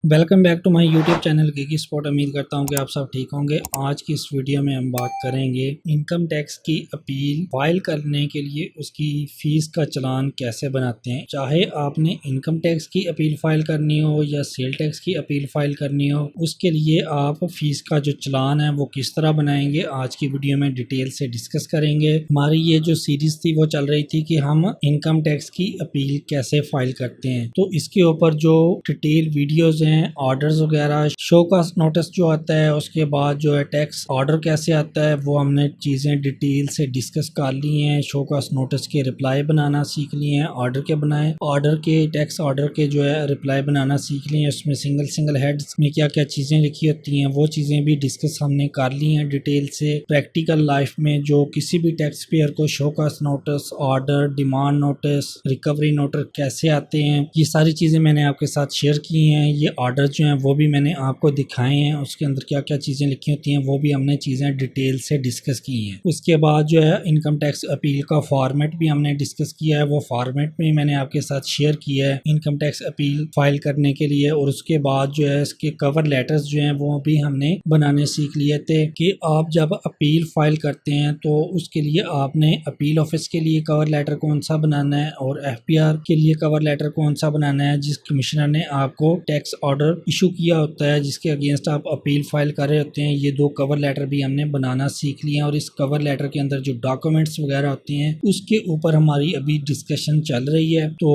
Welcome back to my YouTube channel gigi spot. उम्मीद करता हूं कि आप सब ठीक होंगे। आज की इस वीडियो में हम बात करेंगे इनकम टैक्स की अपील फाइल करने के लिए उसकी फीस का चालान कैसे बनाते हैं। चाहे आपने इनकम टैक्स की अपील फाइल करनी हो या सेल टैक्स की अपील फाइल करनी हो, उसके लिए आप फीस का जो चालान है वो किस तरह बनाएंगे, आज की वीडियो में डिटेल से डिस्कस करेंगे। हमारी ये जो सीरीज थी वो चल रही थी कि हम इनकम टैक्स की अपील कैसे फाइल करते हैं, तो इसके ऊपर जो डिटेल वीडियोज ऑर्डर्स वगैरह, शो का नोटिस जो आता है, उसके बाद जो है टैक्स ऑर्डर कैसे आता है, वो हमने चीज़ें डिटेल से डिस्कस कर ली हैं। शो का नोटिस के रिप्लाई बनाना सीख लिए हैं, ऑर्डर के बनाए, ऑर्डर के टैक्स ऑर्डर के जो है रिप्लाई बनाना सीख लिए हैं। उसमें सिंगल सिंगल हेड्स में क्या क्या चीज़ें लिखी होती हैं वो चीज़ें भी डिस्कस हमने कर ली हैं डिटेल से। प्रैक्टिकल लाइफ में जो किसी भी टैक्स पेयर को शो का notice, order, demand notice, recovery notice कैसे आते हैं, ये सारी चीज़ें मैंने आपके साथ शेयर की हैं। ये ऑर्डर जो हैं वो भी मैंने आपको दिखाए हैं, उसके अंदर क्या क्या चीज़ें लिखी होती हैं वो भी हमने चीज़ें डिटेल से डिस्कस की हैं। उसके बाद जो है इनकम टैक्स अपील का फॉर्मेट भी हमने डिस्कस किया है, वो फॉर्मेट में मैंने आपके साथ शेयर किया है इनकम टैक्स अपील फाइल करने के लिए। और उसके बाद जो है इसके कवर लेटर्स जो हैं वो भी हमने बनाने सीख लिए थे कि आप जब अपील फाइल करते हैं तो उसके लिए आपने अपील ऑफिस के लिए कवर लेटर कौन सा बनाना है और एफपीआर के लिए कवर लेटर कौन सा बनाना है, जिस कमिश्नर ने आपको टैक्स ऑर्डर इशू किया होता है, जिसके अगेंस्ट आप अपील फाइल कर रहे होते हैं। ये दो कवर लेटर भी हमने बनाना सीख लिए हैं और इस कवर लेटर के अंदर जो डॉक्यूमेंट्स वगैरह होते हैं उसके ऊपर हमारी अभी डिस्कशन चल रही है। तो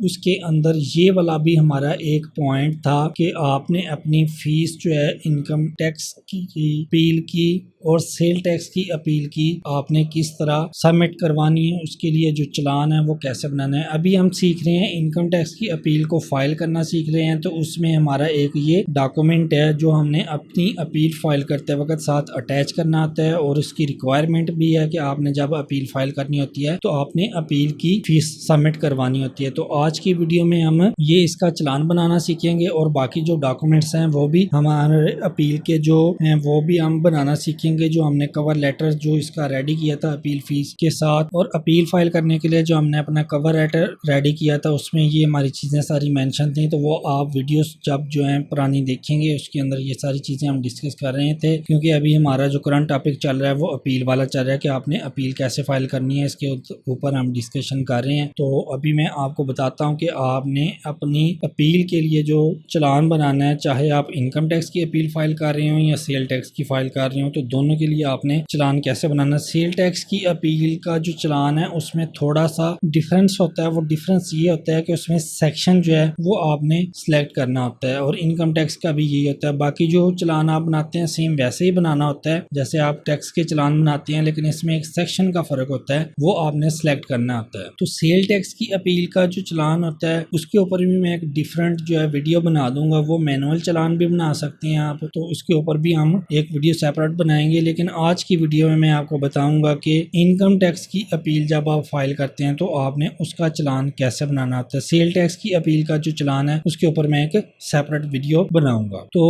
उसके अंदर ये वाला भी हमारा एक पॉइंट था कि आपने अपनी फीस जो है इनकम टैक्स की अपील की और सेल टैक्स की अपील की आपने किस तरह सबमिट करवानी है, उसके लिए जो चालान है वो कैसे बनाना है। अभी हम सीख रहे हैं इनकम टैक्स की अपील को फाइल करना सीख रहे हैं, तो उसमें हमारा एक ये डॉक्यूमेंट है जो हमने अपनी अपील फाइल करते वक्त साथ अटैच करना आता है। और उसकी रिक्वायरमेंट भी है कि आपने जब अपील फाइल करनी होती है तो आपने अपील की फीस सबमिट करवानी होती है। तो आज की वीडियो में हम ये इसका चालान बनाना सीखेंगे और बाकी जो डॉक्यूमेंट्स हैं वो भी हमारे अपील के जो हैं वो भी हम बनाना सीखेंगे। जो हमने कवर लेटर जो इसका रेडी किया था अपील फीस के साथ, और अपील फाइल करने के लिए जो हमने अपना कवर लेटर रेडी किया था उसमें ये हमारी चीज़ें सारी मेंशन थी। तो वो आप वीडियोस जब जो है पुरानी देखेंगे उसके अंदर ये सारी चीज़ें हम डिस्कस कर रहे थे, क्योंकि अभी हमारा जो करंट टॉपिक चल रहा है वो अपील वाला चल रहा है कि आपने अपील कैसे फाइल करनी है, इसके ऊपर हम डिस्कशन कर रहे हैं। तो अभी मैं आपको बताता हूँ कि आपने अपनी अपील के लिए जो चालान बनाना है, चाहे आप इनकम टैक्स की अपील फाइल कर रहे हो या सेल टैक्स की फाइल कर रहे हो, तो दोनों के लिए आपने चालान कैसे बनाना। सेल टैक्स की अपील का जो चालान है उसमें थोड़ा सा डिफरेंस होता है। वो डिफरेंस ये होता है कि उसमें सेक्शन जो है वो आपने सिलेक्ट करना होता है, और इनकम टैक्स का भी यही होता है। बाकी जो चालान आप बनाते हैं सेम वैसे ही बनाना होता है जैसे आप टैक्स के चालान बनाते हैं, लेकिन इसमें एक सेक्शन का फर्क होता है, वो आपने सिलेक्ट करना होता है। तो सेल टैक्स की अपील का जो चालान होता है उसके ऊपर भी मैं एक डिफरेंट जो है वीडियो बना दूंगा। वो मैनुअल चालान भी बना सकते हैं आप, तो उसके ऊपर भी हम एक वीडियो सेपरेट बनाएंगे। लेकिन आज की वीडियो में मैं आपको बताऊंगा कि इनकम टैक्स की अपील जब आप फाइल करते हैं तो आपने उसका चालान कैसे बनाना होता है। सेल टैक्स की अपील का जो चालान है उसके ऊपर मैं एक सेपरेट वीडियो बनाऊंगा। तो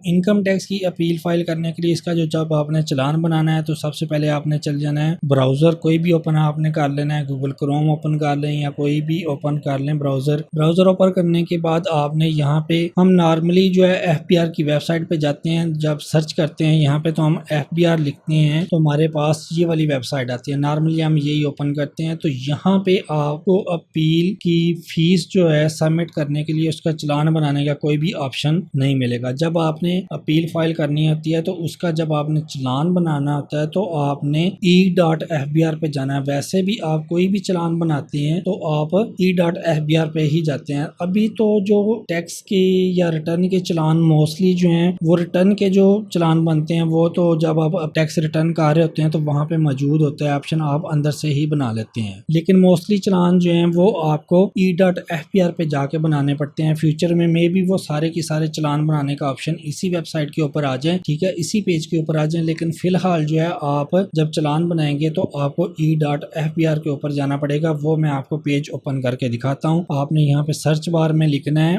इनकम टैक्स की अपील फाइल करने के लिए इसका जो जब आपने चालान बनाना है तो सबसे पहले आपने चल जाना है ब्राउजर, कोई भी ओपन आपने कर लेना है, गूगल क्रोम ओपन कर लें या कोई भी ओपन कर लें ब्राउजर ओपन करने के बाद आपने यहाँ पे, हम नॉर्मली जो है एफबीआर की वेबसाइट पे जाते हैं, जब सर्च करते हैं यहाँ पे तो हम एफबीआर लिखते हैं तो हमारे पास ये वाली वेबसाइट आती है। नॉर्मली हम यही ओपन करते हैं, तो यहाँ पे आपको अपील की फीस जो है सबमिट करने के लिए उसका चालान बनाने का कोई भी ऑप्शन नहीं मिलेगा। जब आपने अपील फाइल करनी होती है तो उसका जब आपने चालान बनाना होता है तो आपने e.fbr पे जाना है। वैसे भी आप कोई भी चालान बनाते हैं तो आप e.fbr पे ही जाते हैं। अभी तो जो टैक्स के या रिटर्न के चालान मोस्टली जो हैं वो रिटर्न के जो चालान बनते हैं वो तो जब आप टैक्स रिटर्न कर रहे होते हैं तो वहाँ पे मौजूद होता है ऑप्शन, आप अंदर से ही बना लेते हैं। लेकिन मोस्टली चालान जो हैं वो आपको e.fbr पे जाके बनाने पड़ते हैं। फ्यूचर में मे भी वो सारे के सारे चालान बनाने का ऑप्शन इसी वेबसाइट के ऊपर आ जाए, ठीक है, इसी पेज के ऊपर आ जाए। लेकिन फिलहाल जो है आप जब चालान बनाएंगे तो आपको e.fbr के ऊपर जाना पड़ेगा। वो मैं आपको पेज ओपन करके दिखाता हूँ। आपने यहाँ पे सर्च बार में लिखना है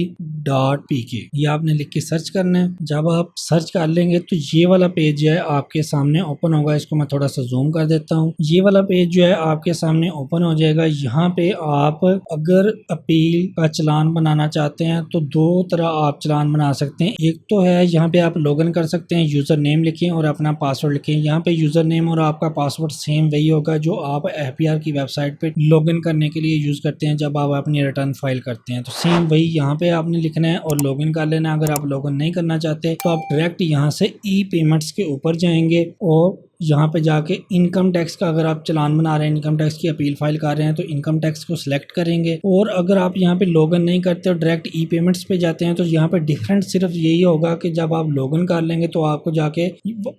e.fbr.gov.pk, ये आपने लिख के सर्च करना है। जब आप सर्च कर लेंगे तो ये वाला पेज जो है आपके सामने ओपन होगा। इसको मैं थोड़ा सा जूम कर देता हूँ। ये वाला पेज जो है आपके सामने ओपन हो जाएगा। यहाँ पे आप अगर अपील का चालान बनाना चाहते हैं तो दो तरह आप चालान बना सकते हैं। एक तो है यहाँ पे आप लॉगिन कर सकते हैं, यूजर नेम लिखें और अपना पासवर्ड लिखें। यहाँ पे यूजर नेम और आपका पासवर्ड सेम वही होगा जो आप एपीआर की वेबसाइट पे लॉगिन करने के लिए यूज करते हैं जब आप अपनी रिटर्न फाइल करते हैं। तो सेम वही यहाँ पे आपने लिखना है और लॉगिन कर लेना है। अगर आप लॉगिन नहीं करना चाहते तो आप डायरेक्ट यहाँ से ई पेमेंट्स के ऊपर जाएंगे और यहाँ पे जाके इनकम टैक्स का अगर आप चालान बना रहे हैं, इनकम टैक्स की अपील फाइल कर रहे हैं तो इनकम टैक्स को सिलेक्ट करेंगे। और अगर आप यहाँ पे लॉगिन नहीं करते और डायरेक्ट ई पेमेंट्स पे जाते हैं तो यहाँ पे डिफरेंट सिर्फ यही होगा कि जब आप लॉगिन कर लेंगे तो आपको जाके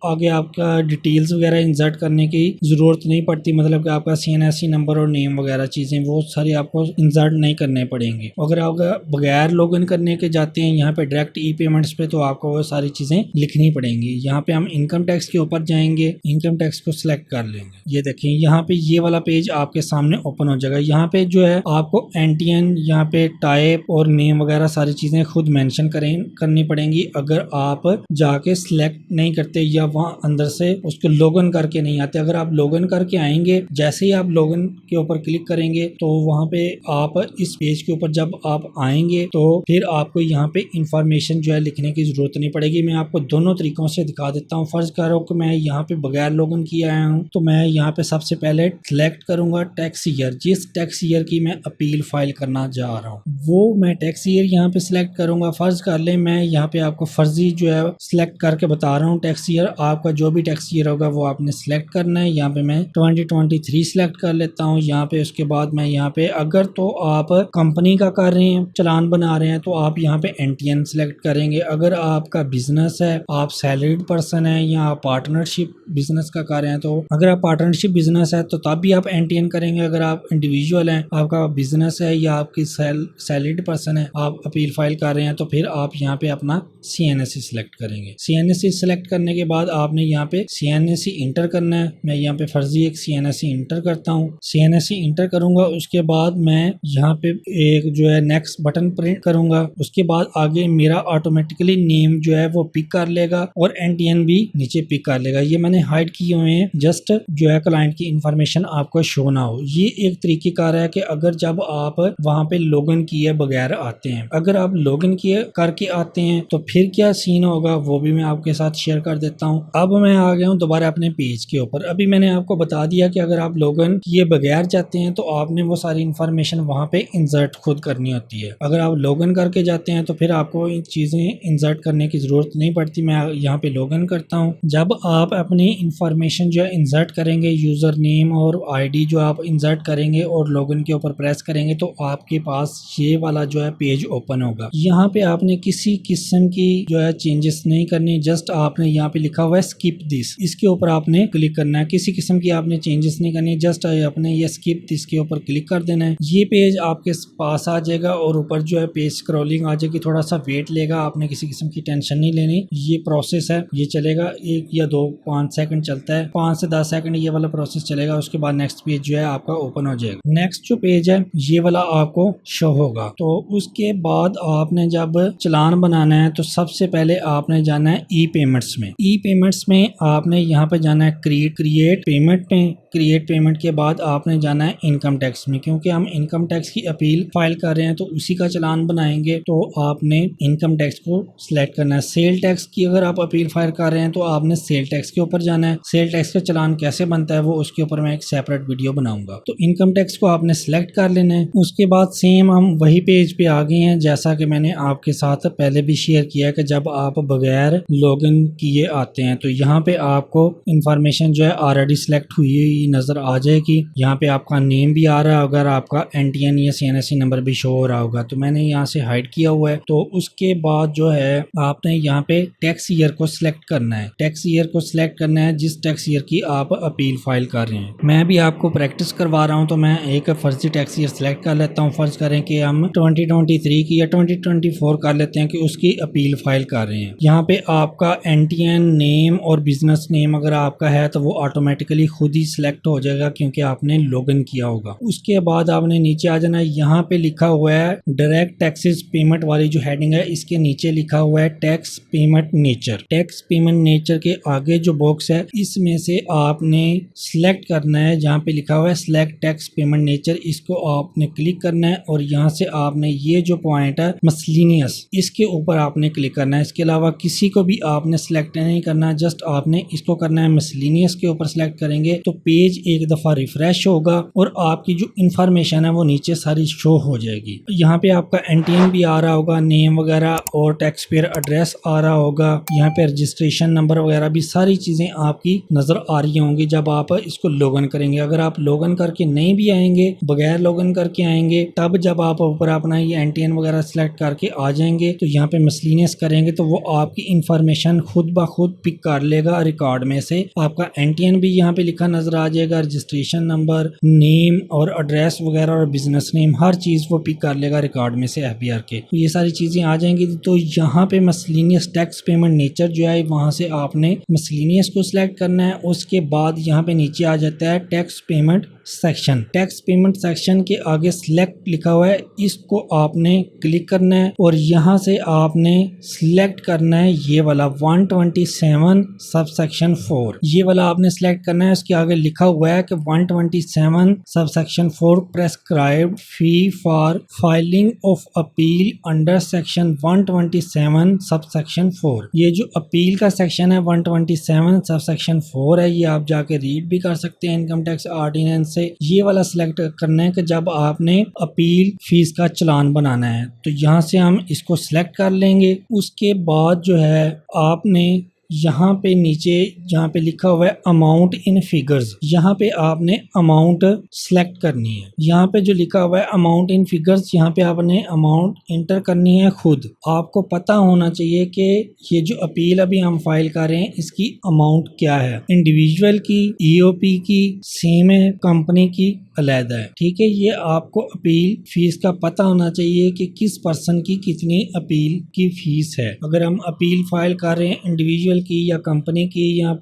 आगे आपका डिटेल्स वगैरह इंसर्ट करने की ज़रूरत नहीं पड़ती। मतलब कि आपका CNSE नंबर और नेम वगैरह चीज़ें वो सारी आपको इंसर्ट नहीं करने पड़ेंगे। अगर आप बगैर लॉगिन करने के जाते हैं यहाँ पे डायरेक्ट ई पेमेंट्स पे तो आपको वो सारी चीज़ें लिखनी पड़ेंगी। यहाँ पे हम इनकम टैक्स के ऊपर जाएंगे, इनकम टैक्स को सिलेक्ट कर लेंगे। ये देखें यहाँ पे ये वाला पेज आपके सामने ओपन हो जाएगा। यहाँ पे जो है आपको एनटीएन यहाँ पे टाइप और नेम वगैरह सारी चीजें खुद मेंशन करनी पड़ेंगी। अगर आप जाके सिलेक्ट नहीं करते या वहाँ अंदर से उसको लॉगिन करके नहीं आते, अगर आप लॉगिन करके आएंगे, जैसे ही आप लॉगिन के ऊपर क्लिक करेंगे तो वहाँ पे आप इस पेज के ऊपर जब आप आएंगे तो फिर आपको यहाँ पे इंफॉर्मेशन जो है लिखने की जरूरत नहीं पड़ेगी। मैं आपको दोनों तरीकों से दिखा देता हूँ। फर्ज करो कि मैं यहाँ पे बगैर लॉगिन किया आया हूँ तो मैं यहाँ पे सबसे पहले सिलेक्ट करूंगा टैक्स ईयर। जिस टैक्स ईयर की मैं अपील फाइल करना जा रहा हूँ वो मैं टैक्स ईयर यहाँ पे सिलेक्ट करूंगा। फर्ज कर ले मैं यहाँ पे आपको फर्जी जो है सिलेक्ट करके बता रहा हूँ टैक्स ईयर। आपका जो भी टैक्स ईयर होगा वो आपने सिलेक्ट करना है। यहाँ पे मैं 2023 सिलेक्ट कर लेता हूँ। यहाँ पे उसके बाद मैं यहाँ पे अगर तो आप कंपनी का कर रहे हैं, चालान बना रहे हैं तो आप यहाँ पे एनटीएन सिलेक्ट करेंगे। अगर आपका बिजनेस है, आप सैलरीड पर्सन है या आप पार्टनरशिप बिजनेस का कर रहे हैं तो अगर आप पार्टनरशिप बिजनेस है तो तब भी आप एनटीएन करेंगे। अगर आप इंडिविजुअल हैं, आपका बिजनेस है या आपकी सैलरीड पर्सन है, आप अपील फाइल कर रहे हैं तो फिर आप यहाँ पे अपना CNSE सिलेक्ट करेंगे। CNSE सिलेक्ट करने के बाद आपने यहाँ पे CNSE इंटर करना है। मैं यहाँ पे फर्जी एक CNSE इंटर करता हूँ। CNSE इंटर करूंगा, उसके बाद मैं यहाँ पे एक जो है नेक्स्ट बटन प्रिंट करूंगा। उसके बाद आगे मेरा ऑटोमेटिकली नेम जो है वो पिक कर लेगा और एनटीएन भी नीचे पिक कर लेगा। ये मैंने हाइड किए हुए हैं जस्ट जो है क्लाइंट की इंफॉर्मेशन आपको शो ना हो। ये एक तरीकेकार है कि अगर जब आप वहां पे लॉगिन किए बगैर आते हैं, अगर आप लॉगिन किए करके आते हैं तो फिर क्या सीन होगा वो भी मैं आपके साथ शेयर कर देता हूँ। अब मैं आ गया हूँ दोबारा अपने पेज के ऊपर। अभी मैंने आपको बता दिया कि अगर आप लॉगिन किए बगैर जाते हैं तो आपने वो सारी इंफॉर्मेशन वहां पे इंसर्ट खुद करनी होती है। अगर आप लॉगिन करके जाते हैं तो फिर आपको इन चीजें इंसर्ट करने की जरूरत नहीं पड़ती। मैं यहाँ पे लॉगिन करता हूँ। जब आप अपनी इंफॉर्मेशन जो है इंसर्ट करेंगे, यूजर नेम और आईडी जो आप इंसर्ट करेंगे और लॉगिन के ऊपर प्रेस करेंगे तो आपके पास ये वाला जो है पेज ओपन होगा। यहाँ पे आपने किसी किस्म की जो है चेंजेस नहीं करनी। जस्ट आपने यहाँ पे लिखा हुआ है स्किप दिस, इसके ऊपर आपने क्लिक करना है। किसी किस्म की आपने चेंजेस नहीं करनी, जस्ट आपने ये स्किप दिस के ऊपर क्लिक कर देना है। ये पेज आपके पास आ जाएगा और ऊपर जो है पेज स्क्रॉलिंग आ जाएगी। थोड़ा सा वेट लेगा, आपने किसी किस्म की टेंशन नहीं लेनी। ये प्रोसेस है, ये चलेगा 1 या 2-5 सेकंड चलता है, 5 से 10 सेकंड ये वाला प्रोसेस चलेगा। उसके बाद नेक्स्ट पेज जो है आपका ओपन हो जाएगा। नेक्स्ट जो पेज है ये वाला आपको शो होगा। तो उसके बाद आपने जब चालान बनाना है तो सबसे पहले आपने जाना है ई पेमेंट्स में। ई पेमेंट्स में आपने यहाँ पे जाना है क्रिएट पेमेंट में। क्रिएट पेमेंट के बाद आपने जाना है इनकम टैक्स में। क्योंकि हम इनकम टैक्स की अपील फाइल कर रहे हैं तो उसी का चालान बनाएंगे तो आपने इनकम टैक्स को सिलेक्ट करना है। सेल टैक्स की अगर आप अपील फाइल कर रहे हैं तो आपने सेल टैक्स के ऊपर जाना है। सेल टैक्स का चालान कैसे बनता है वो उसके ऊपर मैं एक सेपरेट वीडियो बनाऊंगा। तो इनकम टैक्स को आपने सिलेक्ट कर लेना है। उसके बाद सेम हम वही पेज पे आ गए हैं जैसा कि मैंने आपके साथ पहले भी शेयर किया है कि जब आप बगैर लॉगिन किए आते हैं तो यहाँ पे आपको इंफॉर्मेशन जो है ऑलरेडी सिलेक्ट हुई नजर आ जाएगी। यहाँ पे आपका नेम भी आ रहा है, अगर आपका एनटीएन या CNSE नंबर भी शो हो रहा होगा। तो मैंने यहाँ से हाइड किया हुआ है। तो उसके बाद जो है आपने यहाँ पे टैक्स ईयर को सिलेक्ट करना है। टैक्स ईयर को सिलेक्ट करना है जिस टैक्स ईयर की आप अपील फाइल कर रहे हैं। मैं भी आपको प्रैक्टिस करवा रहा हूँ तो मैं एक फर्जी टैक्स ईयर सिलेक्ट कर लेता हूँ। फर्ज करें कि हम 2023 की या 2024 कर लेते हैं कि उसकी अपील फाइल कर रहे हैं। यहाँ पे आपका एनटीएन नेम और बिजनेस नेम अगर आपका है तो वो ऑटोमेटिकली खुद ही सिलेक्ट हो जाएगा क्योंकि आपने लॉगिन किया होगा। उसके बाद आपने नीचे आ जाना है। यहाँ पे लिखा हुआ है डायरेक्ट टैक्सेस पेमेंट वाली जो हेडिंग है इसके नीचे लिखा हुआ है tax payment nature. Tax payment nature के आगे जो बॉक्स है इसमें से आपने सिलेक्ट करना है, जहाँ पे लिखा हुआ है सिलेक्ट टैक्स पेमेंट नेचर, इसको आपने क्लिक करना है और यहाँ से आपने ये जो पॉइंट है मिसलेनियस, इसके ऊपर आपने क्लिक करना है। इसके अलावा किसी को भी आपने सिलेक्ट नहीं करना, जस्ट आपने इसको करना है मिसलेनियस के ऊपर सिलेक्ट करेंगे तो पेज एक दफा रिफ्रेश होगा और आपकी जो इंफॉर्मेशन है वो नीचे सारी शो हो जाएगी। यहाँ पे आपका एनटीएम भी आ रहा होगा, नेम वगैरह, और टैक्स पेयर एड्रेस आ रहा होगा। यहाँ पे रजिस्ट्रेशन नंबर वगैरह भी सारी चीजें आपकी नजर आ रही होंगी जब आप इसको लॉगिन करेंगे। अगर आप लॉगिन करके नहीं भी आएंगे, बगैर लॉगिन करके आएंगे, तब जब आप ऊपर अपना ये एनटीएन वगैरह सिलेक्ट करके आ जाएंगे तो यहाँ पे मिसलेनियस करेंगे तो वो आपकी इंफॉर्मेशन खुद ब खुद पिक कर लेगा रिकॉर्ड में से। आपका एनटीएन भी यहाँ पे लिखा नजर आ जाएगा, रजिस्ट्रेशन नंबर, नेम और एड्रेस वगैरह और बिजनेस नेम, हर चीज वो पिक कर लेगा रिकॉर्ड में से एफबीआर के। ये सारी चीजें आ जाएंगी। तो यहाँ पे मिसलेनियस टैक्स पेमेंट नेचर जो है वहां से आपने मिसलेनियस को सिलेक्ट करना है। उसके बाद यहाँ पे नीचे आ जाता है tax payment section. Tax payment section के आगे सिलेक्ट लिखा हुआ है, इसको आपने क्लिक करना है और यहाँ से आपने सिलेक्ट करना है ये वाला 127 सब सेक्शन 4, ये वाला आपने सिलेक्ट करना है। इसके आगे लिखा हुआ है कि 127 sub section 4 prescribed fee for filing of appeal under section 127 sub section 4। ये जो अपील का सेक्शन है 127 सब सेक्शन 4 है, ये आप जाके रीड भी कर सकते हैं इनकम टैक्स ऑर्डिनेंस से। ये वाला सिलेक्ट करना है कि जब आपने अपील फीस का चालान बनाना है, तो यहाँ से हम इसको सिलेक्ट कर लेंगे। उसके बाद जो है आपने यहाँ पे नीचे जहाँ पे लिखा हुआ है अमाउंट इन फिगर्स, यहाँ पे आपने अमाउंट सिलेक्ट करनी है। यहाँ पे जो लिखा हुआ है अमाउंट इन फिगर्स, यहाँ पे आपने अमाउंट इंटर करनी है खुद। आपको पता होना चाहिए कि ये जो अपील अभी हम फाइल कर रहे हैं इसकी अमाउंट क्या है। इंडिविजुअल की, ईओपी की सेम है, कंपनी की अलहदा है, ठीक है। ये आपको अपील फीस का पता होना चाहिए कि किस पर्सन की कितनी अपील की फीस है। अगर हम अपील फाइल कर रहे हैं इंडिविजुअल की या कंपनी की या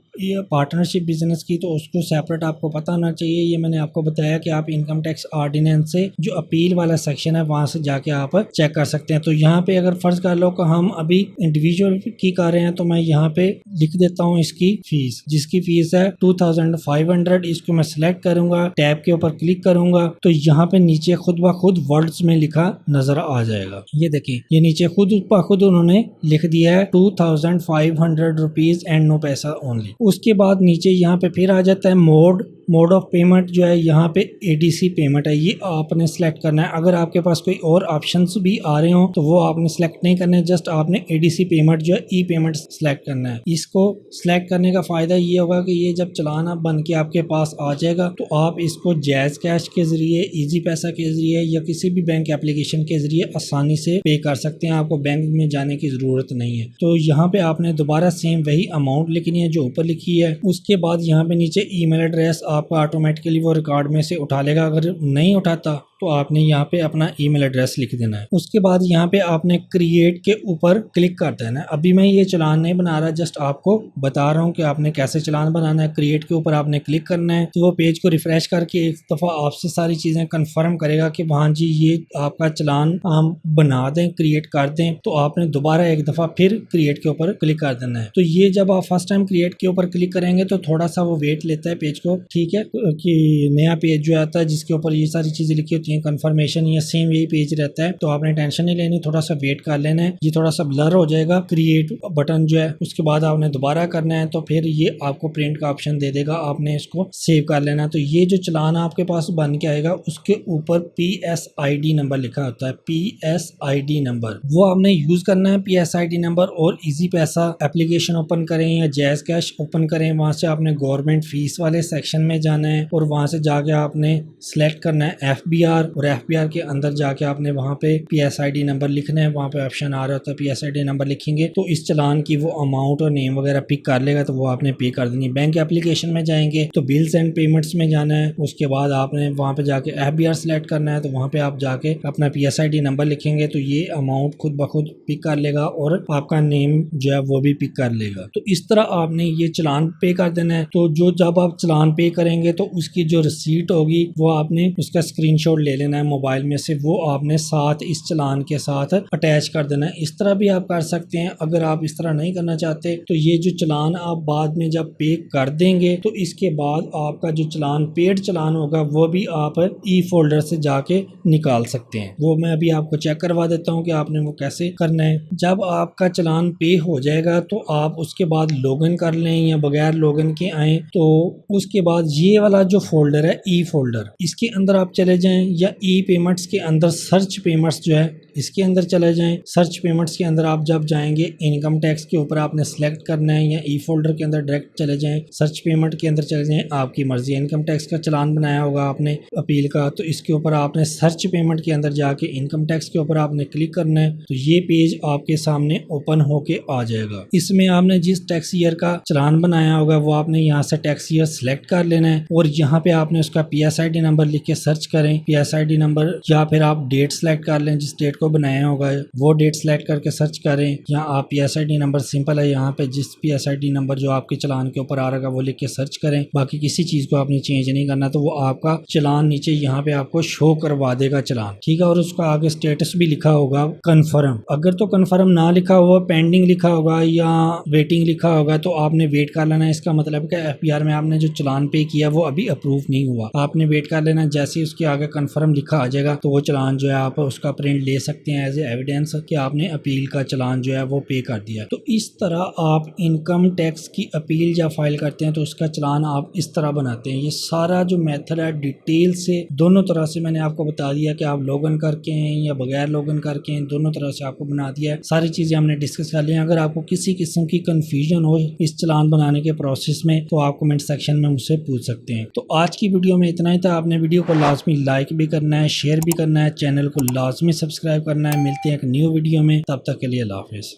पार्टनरशिप बिजनेस की, तो उसको सेपरेट आपको पता होना चाहिए। ये मैंने आपको बताया कि आप इनकम टैक्स ऑर्डिनेंस से जो अपील वाला सेक्शन है वहां से जाके आप चेक कर सकते हैं। तो यहाँ पे अगर फर्ज कर लो कि हम अभी इंडिविजुअल की कर रहे हैं, तो मैं यहाँ पे लिख देता हूँ इसकी फीस, जिसकी फीस है 2500। इसको मैं सिलेक्ट करूंगा, टैब के ऊपर क्लिक करूंगा तो यहाँ पे नीचे खुद ब खुद वर्ड्स में लिखा नजर आ जाएगा। ये देखें, ये नीचे खुद ब खुद उन्होंने लिख दिया है 2500 रुपीज एंड नो पैसा ओनली। उसके बाद नीचे यहाँ पे फिर आ जाता है मोड ऑफ पेमेंट जो है यहाँ पे एडीसी पेमेंट है, ये आपने सेलेक्ट करना है। अगर आपके पास कोई और ऑप्शंस भी आ रहे हो तो वो आपने सेलेक्ट नहीं करना है, जस्ट आपने एडीसी पेमेंट जो है ई पेमेंट सेलेक्ट करना है। इसको सेलेक्ट करने का फायदा ये होगा कि ये जब चलान बन के आपके पास आ जाएगा तो आप इसको जैज कैश के जरिए, इजी पैसा के जरिए या किसी भी बैंक एप्लीकेशन के जरिए आसानी से पे कर सकते हैं। आपको बैंक में जाने की जरूरत नहीं है। तो यहाँ पे आपने दोबारा सेम वही अमाउंट लिखनी है जो ऊपर लिखी है। उसके बाद यहाँ पे नीचे ईमेल एड्रेस आपका ऑटोमेटिकली वो रिकॉर्ड में से उठा लेगा। अगर नहीं उठाता तो आपने यहाँ पे अपना ईमेल एड्रेस लिख देना है। उसके बाद यहाँ पे आपने क्रिएट के ऊपर क्लिक कर देना है। अभी मैं ये चालान नहीं बना रहा, जस्ट आपको बता रहा हूँ कि आपने कैसे चालान बनाना है। क्रिएट के ऊपर आपने क्लिक करना है तो वो पेज को रिफ्रेश करके एक दफ़ा आपसे सारी चीज़ें कंफर्म करेगा कि हाँ जी ये आपका चालान हम बना दें, क्रिएट कर दें। तो आपने दोबारा एक दफ़ा फिर क्रिएट के ऊपर क्लिक कर देना है। तो ये जब आप फर्स्ट टाइम क्रिएट के ऊपर क्लिक करेंगे तो थोड़ा सा वो वेट लेता है पेज को, ठीक है, कि नया पेज जो आता है जिसके ऊपर ये सारी चीज़ें लिखी होती हैं, कंफर्मेशन या सेम यही पेज रहता है। तो आपने टेंशन नहीं लेनी, थोड़ा सा वेट कर लेना है। ये थोड़ा सा ब्लर हो जाएगा क्रिएट बटन जो है, उसके बाद आपने दोबारा करना है तो फिर ये आपको प्रिंट का ऑप्शन दे देगा, आपने इसको सेव कर लेना है। तो ये जो चालान आपके पास बन के आएगा उसके ऊपर PSID नंबर लिखा होता है, PSID नंबर वो आपने यूज करना है। PSID नंबर और इजी पैसा एप्लीकेशन ओपन करें या जैज कैश ओपन करें, वहां से आपने गवर्नमेंट फीस वाले सेक्शन में जाना है और वहां से जाके आपने सेलेक्ट करना है FBR और FBR के अंदर जाके आपने वहां पे PSID नंबर लिखना है। वहां पे ऑप्शन आ रहा होता है, PSID नंबर लिखेंगे तो इस चालान की वो अमाउंट और नेम वगैरह पिक कर लेगा, तो वो आपने पे कर देनी है। बैंक एप्लीकेशन में जाएंगे तो बिल्स एंड पेमेंट्स में जाना है। उसके बाद आपने वहां पे जाके FBR सेलेक्ट करना है, तो वहां पे आप जाके अपना PSID नंबर लिखेंगे तो ये अमाउंट खुद ब खुद पिक कर लेगा और आपका नेम जो है वो भी पिक कर लेगा। तो इस तरह आपने ये चालान पे कर देना है। तो जो जब आप चालान पे करेंगे तो उसकी जो रिसीट होगी वो आपने उसका स्क्रीनशॉट ले लेना है मोबाइल में से, वो आपने साथ इस चालान के साथ अटैच कर देना है। इस तरह भी आप कर सकते हैं। अगर आप इस तरह नहीं करना चाहते तो ये जो चालान आप बाद में जब पे कर देंगे तो इसके बाद आपका जो चालान पेड चालान होगा वो भी आप ई फोल्डर से जाके निकाल सकते हैं। वो मैं अभी आपको चेक करवा देता हूँ कि आपने वो कैसे करना है। जब आपका चालान पे हो जाएगा तो आप उसके बाद लॉगिन कर लें या बगैर लॉगिन के आए, तो उसके बाद ये वाला जो फोल्डर है ई फोल्डर, इसके अंदर आप चले जाएं या ई पेमेंट्स के अंदर सर्च पेमेंट्स जो है इसके अंदर चले जाएं। सर्च पेमेंट्स के अंदर आप जब जाएंगे इनकम टैक्स के ऊपर आपने सेलेक्ट करना है, या ई फोल्डर के अंदर डायरेक्ट चले जाएं, सर्च पेमेंट के अंदर चले जाएं, आपकी मर्जी। इनकम टैक्स का चालान बनाया होगा आपने अपील का, तो इसके ऊपर आपने सर्च पेमेंट के अंदर जाके इनकम टैक्स के ऊपर आपने क्लिक करना है, तो ये पेज आपके सामने ओपन होके आ जाएगा। इसमें आपने जिस टैक्स ईयर का चालान बनाया होगा वो आपने यहाँ से टैक्स ईयर सेलेक्ट कर लेना है, और यहाँ पे आपने उसका PSID नंबर लिख के सर्च करें, PSID नंबर, या फिर आप डेट सेलेक्ट कर लें जिस डेट को बनाया होगा वो डेट सेलेक्ट करके सर्च करें, या आप PSID नंबर सिंपल है यहाँ पे जिस PSID नंबर जो आपके चालान के ऊपर आ रहा है वो लिख के सर्च करें। बाकी किसी चीज को आपने चेंज नहीं करना, तो वो आपका चालान नीचे यहाँ पे आपको शो करवा देगा चालान, ठीक है। और उसका आगे स्टेटस भी लिखा होगा कंफर्म। अगर तो कंफर्म ना लिखा हुआ, पेंडिंग लिखा होगा या वेटिंग लिखा होगा, तो आपने वेट कर लेना है। इसका मतलब है FPR में आपने जो चालान पे किया वो अभी अप्रूव नहीं हुआ, आपने वेट कर लेना। जैसे ही उसके आगे कंफर्म लिखा आ जाएगा तो वो चालान जो है आप उसका प्रिंट ले सकते हैं एज ए एविडेंस कि आपने अपील का चालान जो है वो पे कर दिया। तो इस तरह आप इनकम टैक्स की अपील जब फाइल करते हैं तो उसका चालान आप इस तरह बनाते हैं। ये सारा जो मेथड है डिटेल से दोनों तरह से मैंने आपको बता दिया कि आप लॉगिन करके हैं या बगैर लॉगिन करके हैं, दोनों तरह से आपको बना दिया है। सारी चीजें हमने डिस्कस कर ली हैं। अगर आपको किसी किस्म की कंफ्यूजन हो इस चालान बनाने के प्रोसेस में तो आप कमेंट सेक्शन में मुझसे पूछ सकते हैं। तो आज की वीडियो में इतना ही था। आपने वीडियो को लाजमी लाइक भी करना है, शेयर भी करना है, चैनल को लाजमी सब्सक्राइब करना है। मिलते हैं एक न्यू वीडियो में, तब तक के लिए अल्लाह हाफिज़।